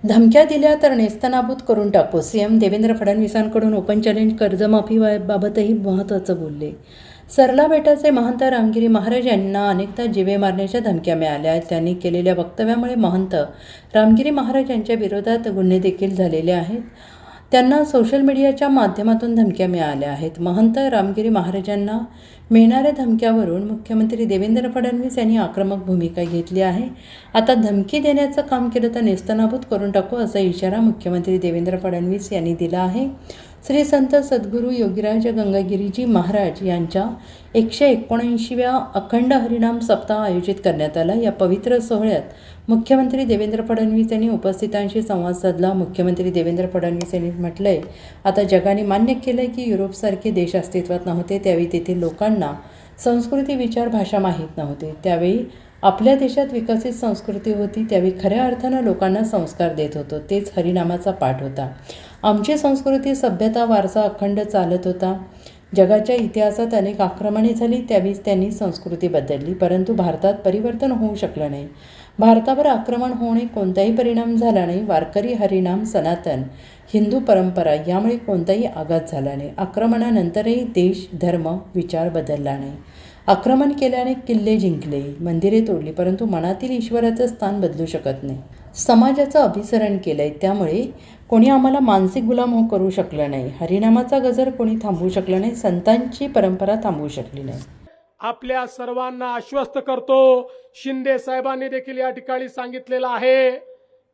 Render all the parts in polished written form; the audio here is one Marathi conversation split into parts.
धमक्या दिल्या तर नेस्तनाबूत करून टाकू. सीएम देवेंद्र फडणवीसांकडून ओपन चॅलेंज. कर्जमाफीबाबतही महत्त्वाचं बोलले. सरला बेटाचे महंत रामगिरी महाराज यांना अनेकदा जीवे मारण्याच्या धमक्या मिळाल्या आहेत. त्यांनी केलेल्या वक्तव्यामुळे महंत रामगिरी महाराज यांच्या विरोधात गुन्हे देखील झालेले आहेत. त्यांना सोशल मीडियाच्या माध्यमातून धमक्या मिळाल्या आहेत. महंत रामगिरी महाराजांना मिळणाऱ्या धमक्यावरून मुख्यमंत्री देवेंद्र फडणवीस यांनी आक्रमक भूमिका घेतली आहे. आता धमकी देण्याचं काम केलं तर नेस्तनाबूत करून टाकू असा इशारा मुख्यमंत्री देवेंद्र फडणवीस यांनी दिला आहे. श्री संत सद्गुरू योगीराज गंगागिरीजी महाराज यांच्या 179व्या अखंड हरिनाम सप्ताह आयोजित करण्यात आला. या पवित्र सोहळ्यात मुख्यमंत्री देवेंद्र फडणवीस यांनी उपस्थितांशी संवाद साधला. मुख्यमंत्री देवेंद्र फडणवीस यांनी म्हटलंय, आता जगाने मान्य केलंय की युरोपसारखे देश अस्तित्वात नव्हते. त्यावेळी तेथील लोकांना संस्कृती, विचार, भाषा माहीत नव्हते. त्यावेळी आपल्या देशात विकसित संस्कृती होती. त्यावेळी खऱ्या अर्थानं लोकांना संस्कार देत होतो. तेच हरिनामाचा पाठ होता. आमची संस्कृती, सभ्यता, वारसा अखंड चालत होता. जगाच्या इतिहासात अनेक आक्रमणे झाली. त्यावेळीच त्यांनी संस्कृती बदलली, परंतु भारतात परिवर्तन होऊ शकलं नाही. भारतावर आक्रमण होणे कोणताही परिणाम झाला नाही. वारकरी, हरिनाम, सनातन हिंदू परंपरा यामुळे कोणताही आघात झाला नाही. आक्रमणानंतरही देश, धर्म, विचार बदलला नाही. आक्रमण केल्याने किल्ले जिंकले, मंदिरे तोडली, परंतु मनातील ईश्वराचं स्थान बदलू शकत नाही. समाजाचं अभिसरण केलंय, त्यामुळे कोणी आम्हाला मानसिक गुलाम करू शकलं नाही. हरिनामाचा गजर कोणी थांबवू शकलं नाही. संतांची परंपरा थांबवू शकली नाही. आपल्या सर्वांना आश्वस्त करतो, शिंदे साहेबांनी देखील या ठिकाणी सांगितलेलं आहे,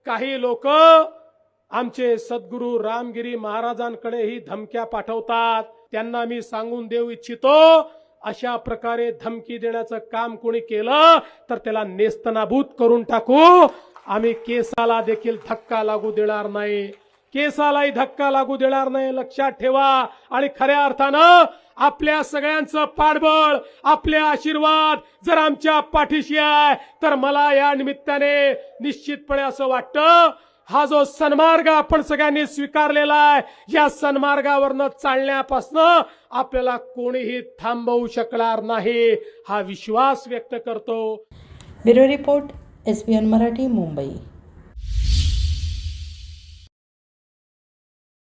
काही लोक आमचे सद्गुरू रामगिरी महाराजांकडे ही धमक्या पाठवतात. त्यांना मी सांगून देऊ इच्छितो, अशा प्रकारे धमकी देण्याचं काम कोणी केलं तर त्याला नेस्तनाबूत करून टाकू. आम्ही केसाला देखील धक्का लागू देणार नाही. केसालाही धक्का लागू देणार नाही, लक्षात ठेवा. आणि खऱ्या अर्थानं आपल्या सगळ्यांचं पाठबळ, आपले आशीर्वाद जर आमच्या पाठीशी आहे तर मला या निमित्ताने निश्चितपणे असं वाटतं, हा जो सन्मार्ग आपण सगळ्यांनी स्वीकारलेला आहे, या सन्मार्गावरनं चालण्यापासनं आपल्याला कोणीही थांबवू शकणार नाही, हा विश्वास व्यक्त करतो. Bureau report, SBN Marathi, Mumbai.